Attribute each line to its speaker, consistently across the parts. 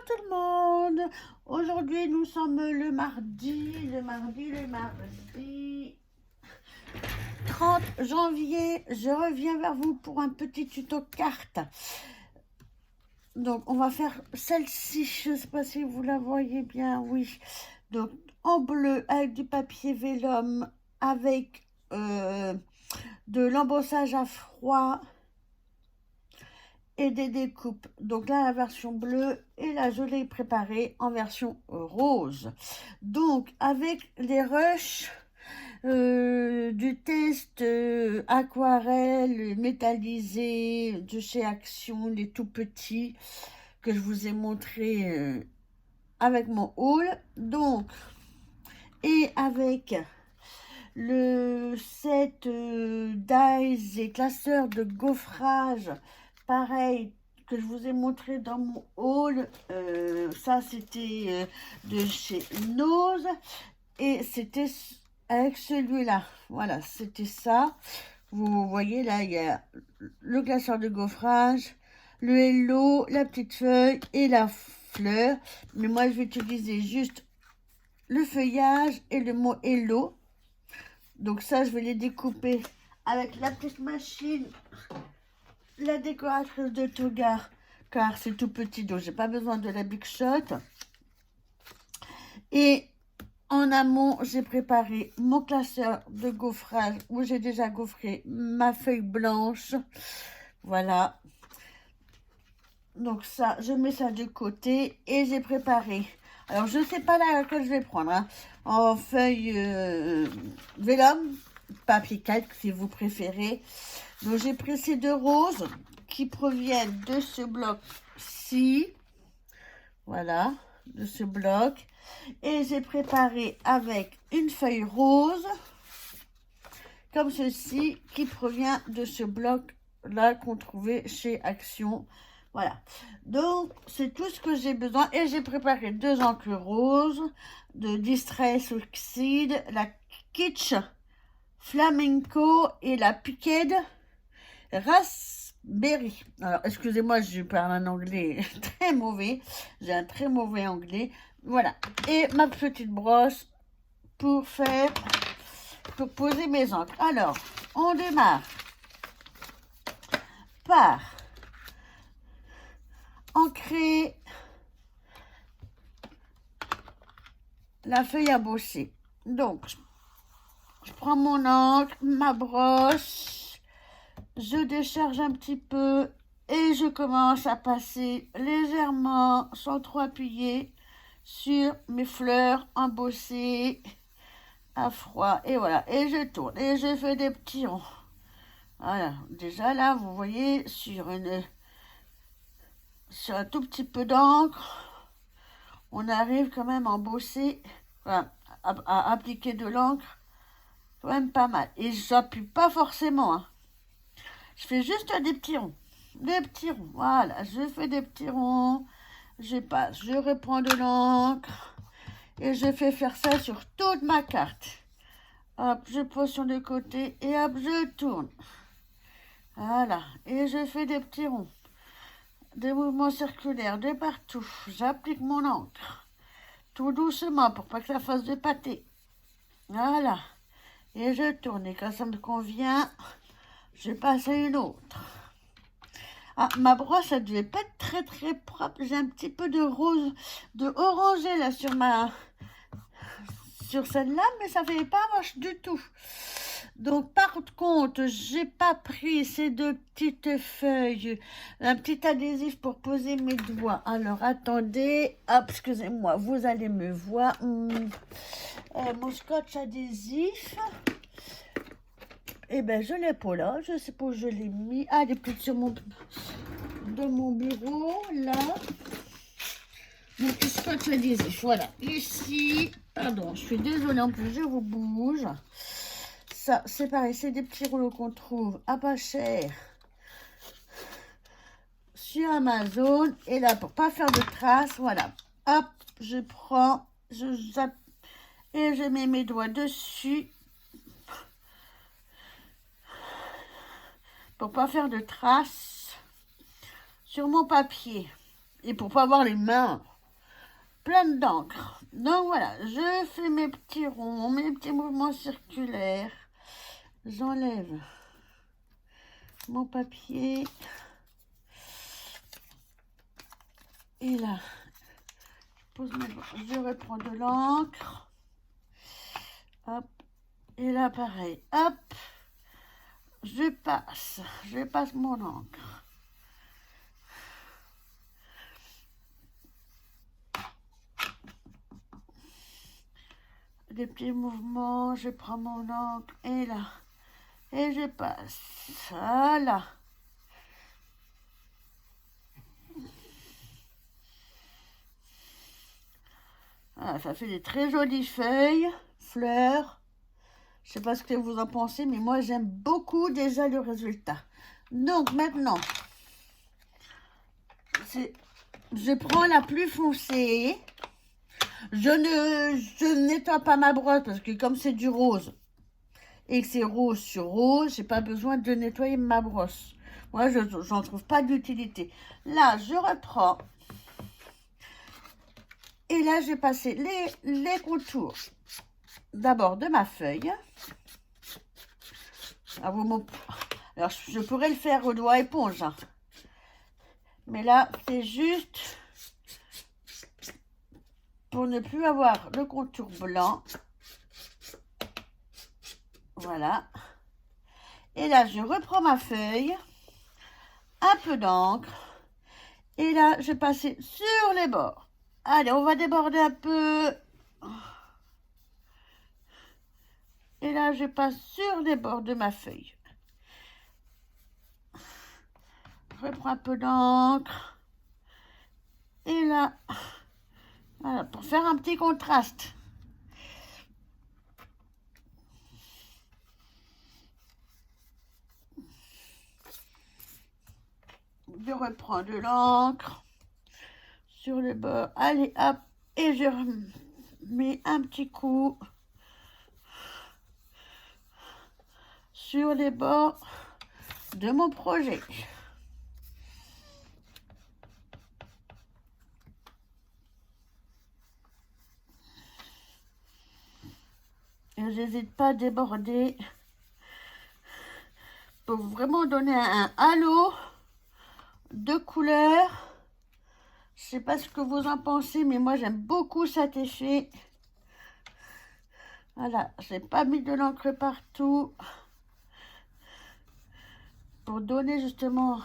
Speaker 1: tout le monde. Aujourd'hui, nous sommes le mardi 30 janvier. Je reviens vers vous pour un petit tuto carte. Donc, on va faire celle-ci. Je ne sais pas si vous la voyez bien. Oui. Donc, en bleu avec du papier vélum, avec de l'embossage à froid et des découpes. Donc là, la version bleue, et là, je l'ai préparée en version rose. Donc, avec les rushs du test aquarelle métallisé de chez Action, les tout petits, que je vous ai montré avec mon haul. Donc, et avec le set dies et classeurs de gaufrage, pareil, que je vous ai montré dans mon haul. Ça, c'était de chez Nose. Et c'était avec celui-là. Voilà, c'était ça. Vous voyez, là, il y a le classeur de gaufrage, le hello, la petite feuille et la fleur. Mais moi, je vais utiliser juste le feuillage et le mot hello. Donc ça, je vais les découper avec la petite machine, la décoratrice de Togar, car c'est tout petit, donc j'ai pas besoin de la Big Shot. Et en amont, j'ai préparé mon classeur de gaufrage où j'ai déjà gaufré ma feuille blanche. Voilà. Donc ça, je mets ça de côté et j'ai préparé. Alors, je ne sais pas laquelle je vais prendre. Hein. En feuille vélum, papier calque si vous préférez. Donc, j'ai pris ces deux roses qui proviennent de ce bloc-ci. Voilà, de ce bloc. Et j'ai préparé avec une feuille rose, comme ceci, qui provient de ce bloc-là qu'on trouvait chez Action. Voilà, donc c'est tout ce que j'ai besoin. Et j'ai préparé deux encres roses de Distress Oxide, la Kitsch Flamenco et la Piqued Raspberry. Alors, excusez-moi, je parle un anglais très mauvais. J'ai un très mauvais anglais. Voilà, et ma petite brosse pour poser mes encres. Alors, on démarre par ancrer la feuille à bosser. Donc, je prends mon encre, ma brosse, je décharge un petit peu et je commence à passer légèrement, sans trop appuyer, sur mes fleurs embossées à froid. Et voilà, et je tourne et je fais des petits ronds. Voilà, déjà là, vous voyez, sur un tout petit peu d'encre, on arrive quand même à embosser, enfin, à appliquer de l'encre, quand même pas mal. Et j'appuie pas forcément, hein. Je fais juste des petits ronds. Des petits ronds, voilà, je fais des petits ronds, je passe, je reprends de l'encre, et je fais faire ça sur toute ma carte. Hop, je pose sur le côté, et hop, je tourne. Voilà, et je fais des petits ronds. Des mouvements circulaires de partout. J'applique mon encre. Tout doucement pour pas que ça fasse de pâté. Voilà. Et je tourne. Et quand ça me convient, je passe à une autre. Ah, ma brosse, elle devait pas être très très propre. J'ai un petit peu de rose, de orangé là sur celle-là, mais ça fait pas moche du tout. Donc, par contre, j'ai pas pris ces deux petites feuilles, un petit adhésif pour poser mes doigts. Alors, attendez, hop, excusez-moi, vous allez me voir. Mon scotch adhésif, eh ben, je l'ai pas là, je sais pas où je l'ai mis. Ah, il est peut-être dans mon bureau, là. Mon petit scotch adhésif, voilà. Ici, pardon, je suis désolée, en plus, je vous bouge. Ça, c'est pareil, c'est des petits rouleaux qu'on trouve à pas cher sur Amazon. Et là, pour pas faire de traces, voilà. Hop, je prends, je zappe et je mets mes doigts dessus pour pas faire de traces sur mon papier et pour pas avoir les mains plein d'encre. Donc voilà, je fais mes petits ronds, mes petits mouvements circulaires. J'enlève mon papier. Et là, je reprends de l'encre. Hop. Et là, pareil. Hop. Je passe mon encre. Des petits mouvements, je prends mon encre et là, et je passe. Voilà. Voilà, ça fait des très jolies feuilles, fleurs. Je sais pas ce que vous en pensez, mais moi j'aime beaucoup déjà le résultat. Donc maintenant, je prends la plus foncée. Je ne nettoie pas ma brosse parce que comme c'est du rose et que c'est rose sur rose, j'ai pas besoin de nettoyer ma brosse. Moi, j'en trouve pas d'utilité. Là, je reprends. Et là, je vais passer les contours. D'abord de ma feuille. Alors, je pourrais le faire au doigt éponge. Hein. Mais là, c'est juste pour ne plus avoir le contour blanc. Voilà. Et là, je reprends ma feuille. Un peu d'encre. Et là, je vais passer sur les bords. Allez, on va déborder un peu. Et là, je passe sur les bords de ma feuille. Je reprends un peu d'encre. Et là, voilà, pour faire un petit contraste. Je reprends de l'encre sur le bord. Allez, hop. Et je mets un petit coup sur les bords de mon projet. Et j'hésite pas à déborder pour vraiment donner un halo de couleurs. Je sais pas ce que vous en pensez, mais moi j'aime beaucoup cet effet. Voilà, j'ai pas mis de l'encre partout pour donner justement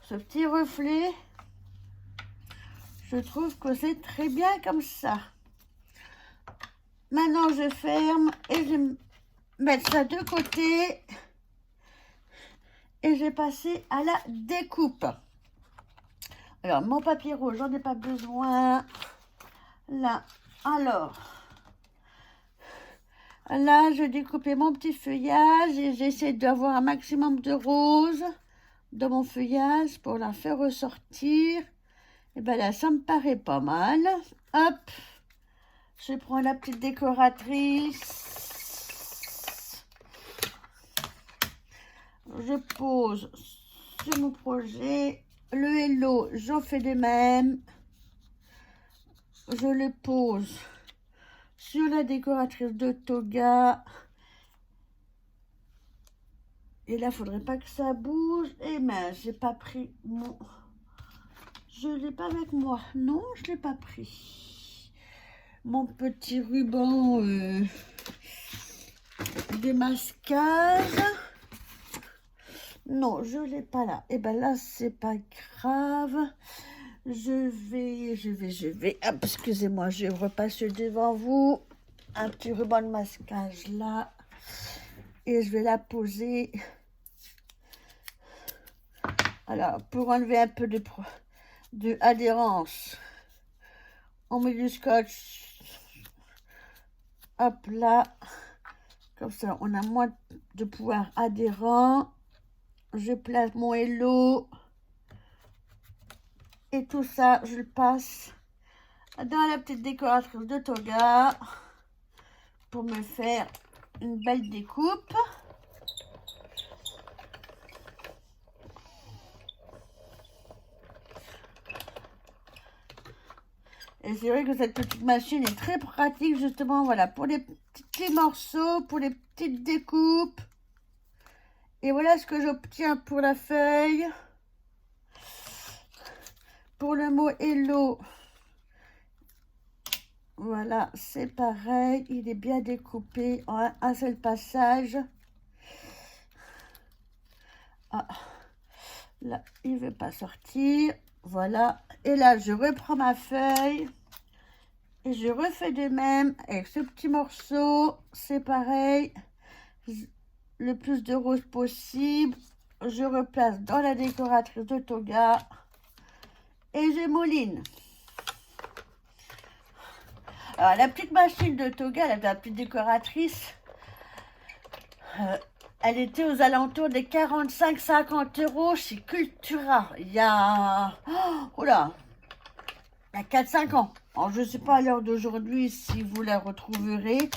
Speaker 1: ce petit reflet. Je trouve que c'est très bien comme ça. Maintenant, je ferme et je vais mettre ça de côté. Et je vais passer à la découpe. Alors, mon papier rouge, j'en ai pas besoin. Là, alors. Là, je découpais mon petit feuillage et j'essaie d'avoir un maximum de rose dans mon feuillage pour la faire ressortir. Et bien là, ça me paraît pas mal. Hop. Je prends la petite décoratrice. Je pose sur mon projet. Le hello, j'en fais de même. Je le pose sur la décoratrice de toga. Et là, il faudrait pas que ça bouge. Et ben, j'ai pas pris mon... Je l'ai pas avec moi. Non, je l'ai pas pris. Mon petit ruban démasquage. Non, je l'ai pas là. Et ben là, c'est pas grave. Je vais. Hop, excusez-moi, je repasse devant vous. Un petit ruban de masquage là. Et je vais la poser. Alors, pour enlever un peu de adhérence, on met du scotch. Hop là. Comme ça, on a moins de pouvoir adhérent. Je place mon hello. Et tout ça, je le passe dans la petite décoratrice de toga pour me faire une belle découpe. Et c'est vrai que cette petite machine est très pratique, justement, voilà, pour les petits morceaux, pour les petites découpes. Et voilà ce que j'obtiens pour la feuille. Pour le mot hello, voilà, c'est pareil, il est bien découpé en un seul passage. Ah, là, il ne veut pas sortir. Voilà, et là, je reprends ma feuille. Et je refais de même avec ce petit morceau. C'est pareil. Le plus de rose possible. Je replace dans la décoratrice de Toga. Et je mouline. Alors, la petite machine de Toga, la petite décoratrice, elle était aux alentours des 45-50 € chez Cultura. Il y a... Oh là, il y a 4-5 ans. Alors, je ne sais pas à l'heure d'aujourd'hui si vous la retrouverez.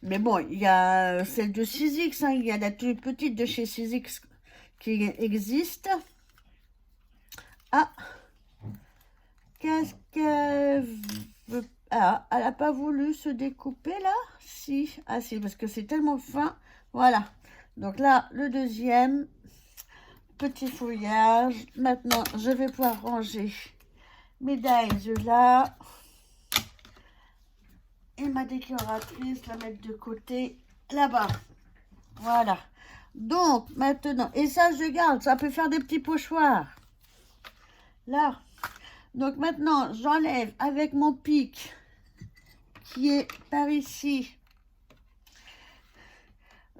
Speaker 1: Mais bon, il y a celle de 6X, hein, il y a la toute petite de chez 6X qui existe. Ah, qu'est-ce qu'elle veut... Ah, elle n'a pas voulu se découper là? Si, ah si, parce que c'est tellement fin. Voilà. Donc là, le deuxième, petit fouillage. Maintenant, je vais pouvoir ranger mes dies là. Et ma décoratrice, la mettre de côté là-bas. Voilà. Donc, maintenant, et ça, je garde. Ça peut faire des petits pochoirs. Là. Donc, maintenant, j'enlève avec mon pic qui est par ici.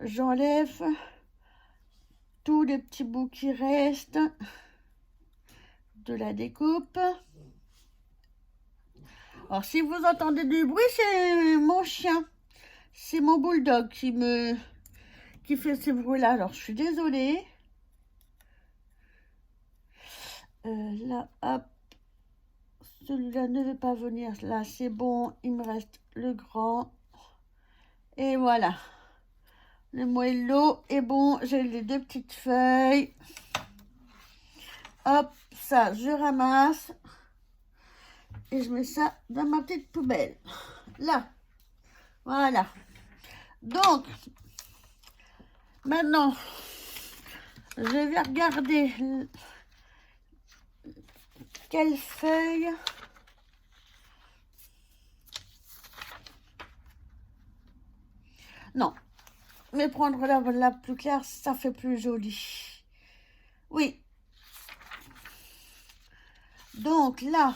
Speaker 1: J'enlève tous les petits bouts qui restent de la découpe. Alors, si vous entendez du bruit, c'est mon chien. C'est mon bulldog qui fait ces bruits-là. Alors, je suis désolée. Là, hop. Celui-là ne veut pas venir. Là, c'est bon. Il me reste le grand. Et voilà. Le moelleux est bon. J'ai les deux petites feuilles. Hop, ça, je ramasse. Et je mets ça dans ma petite poubelle. Là. Voilà. Donc, maintenant, je vais regarder quelle feuille. Non, mais prendre la plus claire, ça fait plus joli. Oui. Donc là,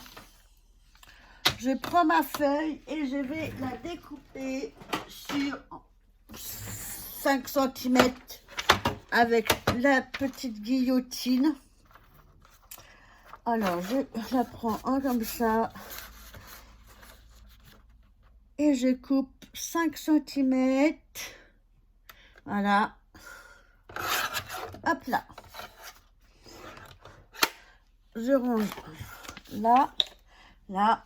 Speaker 1: je prends ma feuille et je vais la découper sur 5 cm avec la petite guillotine. Alors, je la prends en comme ça et je coupe 5 cm. Voilà. Hop là. Je range là, là.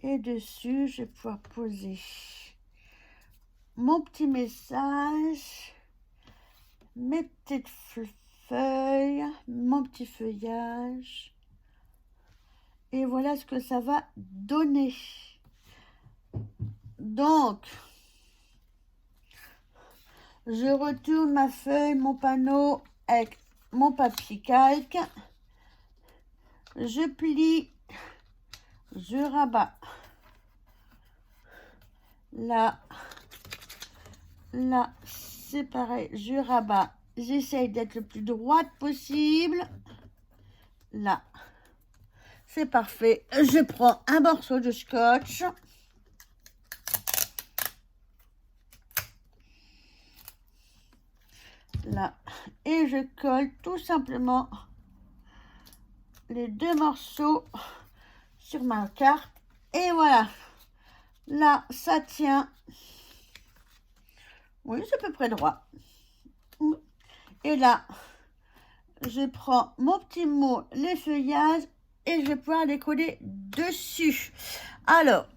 Speaker 1: Et dessus, je vais pouvoir poser mon petit message, mes petites feuilles, mon petit feuillage. Et voilà ce que ça va donner. Donc, je retourne ma feuille, mon panneau avec mon papier calque. Je plie, je rabats. Là, là, c'est pareil, je rabats. J'essaye d'être le plus droite possible. Là, c'est parfait. Je prends un morceau de scotch. Là, et je colle tout simplement les deux morceaux sur ma carte. Et voilà. Là, ça tient. Oui, c'est à peu près droit. Et là, je prends mon petit mot, les feuillages, et je vais pouvoir les coller dessus. Alors,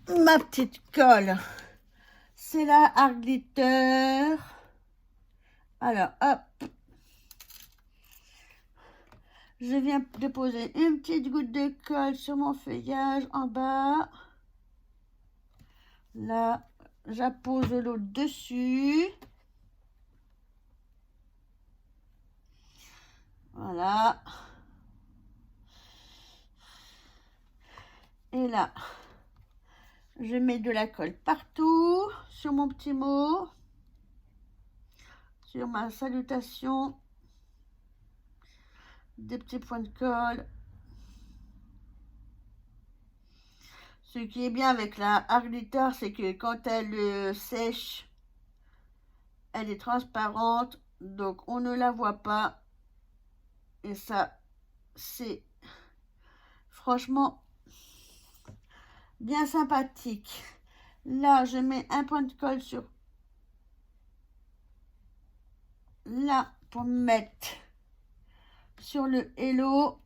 Speaker 1: ma petite colle, c'est la Art Glitter. Alors, hop. Je viens déposer une petite goutte de colle sur mon feuillage en bas. Là, j'appose l'autre dessus. Voilà. Et là, je mets de la colle partout sur mon petit mot, sur ma salutation, des petits points de colle. Ce qui est bien avec la art glitter, c'est que quand elle sèche, elle est transparente, donc on ne la voit pas. Et ça, c'est franchement bien sympathique. Là, je mets un point de colle sur là pour me mettre sur le hello.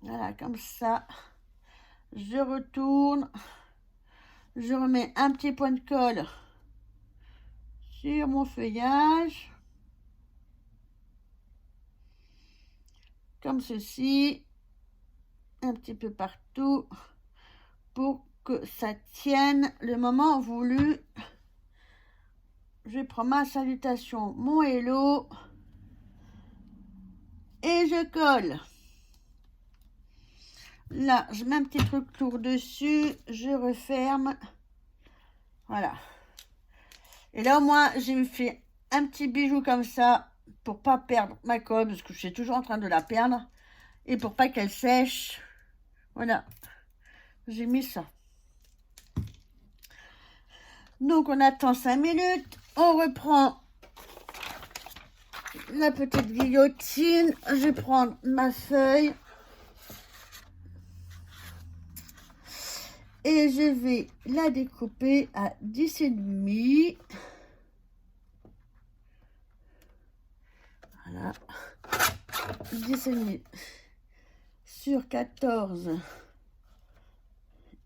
Speaker 1: Voilà, comme ça. Je retourne. Je remets un petit point de colle sur mon feuillage. Comme ceci. Un petit peu partout. Pour que ça tienne le moment voulu. Je prends ma salutation, mon hello. Et je colle. Là, je mets un petit truc lourd dessus. Je referme. Voilà. Et là, au moins, j'ai fait un petit bijou comme ça pour pas perdre ma colle, parce que je suis toujours en train de la perdre. Et pour pas qu'elle sèche. Voilà. J'ai mis ça. Donc, on attend 5 minutes. On reprend la petite guillotine. Je vais prendre ma feuille. Et je vais la découper à 10,5. Voilà. 10,5 sur 14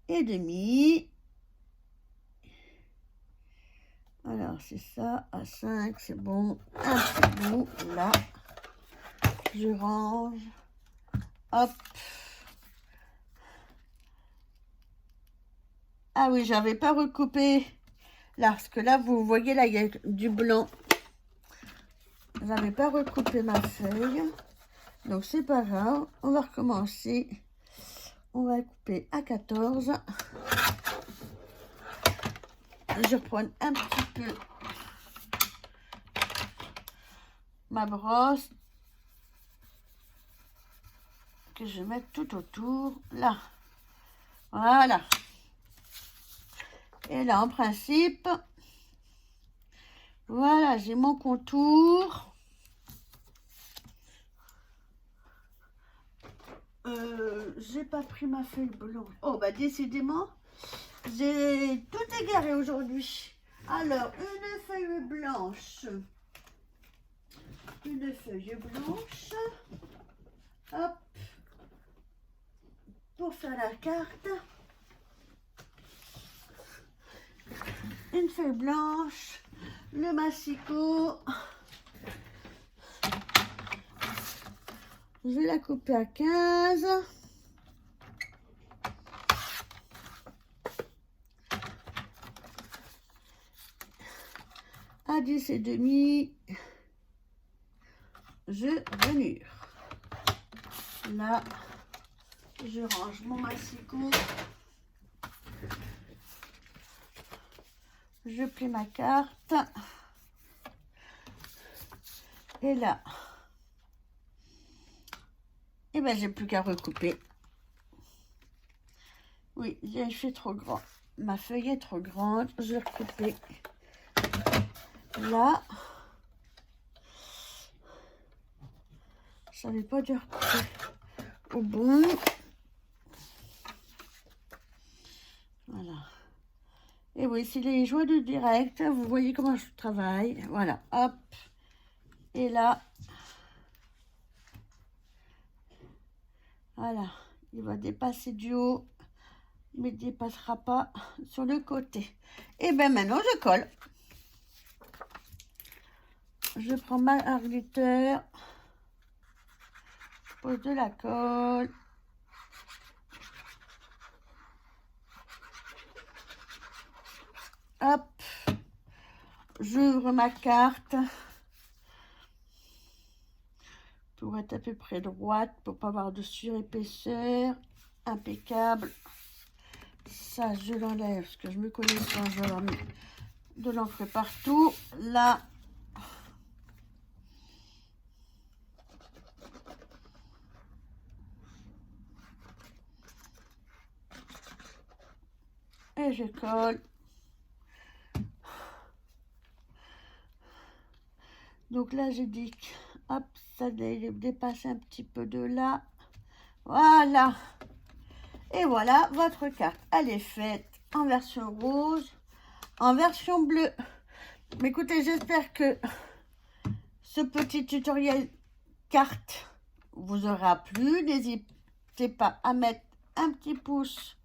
Speaker 1: et demi. Alors, c'est ça. À 5, c'est bon. Un petit bout, là. Je range. Hop. Ah oui, j'avais pas recoupé là, parce que là, vous voyez, là, il y a du blanc. J'avais pas recoupé ma feuille. Donc, c'est pas grave. On va recommencer. On va couper à 14. Je reprends un petit peu ma brosse que je vais mettre tout autour. Là. Voilà. Et là, en principe, voilà, j'ai mon contour. J'ai pas pris ma feuille blanche. Oh, bah, décidément, j'ai tout égaré aujourd'hui. Alors, une feuille blanche. Une feuille blanche. Hop. Pour faire la carte. Une feuille blanche. Le massicot. Je vais la couper à 15. À 10,5. Je rainure. Là, je range mon massicot. Je plie ma carte. Et là, et ben j'ai plus qu'à recouper. Oui, j'ai fait trop grand. Ma feuille est trop grande. Je vais recouper. Là, ça n'avais pas dû recouper au bon. Voilà. Et oui, c'est les joies de direct. Vous voyez comment je travaille. Voilà, hop. Et là, voilà, il va dépasser du haut, mais il ne dépassera pas sur le côté. Et bien maintenant, je colle. Je prends ma art glitter. Je pose de la colle. Hop. J'ouvre ma carte. Pour être à peu près droite, pour pas avoir de surépaisseur. Impeccable. Ça, je l'enlève parce que je me connais pas, je vais avoir de l'encre partout. Là, et je colle. Donc là, j'ai dit que, hop, ça dépasse un petit peu de là. Voilà. Et voilà, votre carte, elle est faite en version rose, en version bleue. Mais écoutez, j'espère que ce petit tutoriel carte vous aura plu. N'hésitez pas à mettre un petit pouce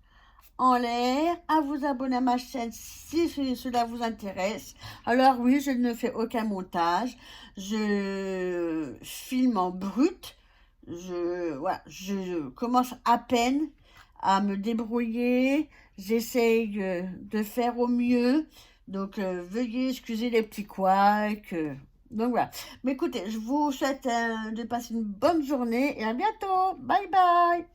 Speaker 1: en l'air, à vous abonner à ma chaîne si cela vous intéresse. Alors oui, je ne fais aucun montage, je filme en brut, voilà, je commence à peine à me débrouiller, j'essaye de faire au mieux, donc veuillez excuser les petits couacs. Donc voilà. Mais écoutez, je vous souhaite de passer une bonne journée et à bientôt. Bye bye.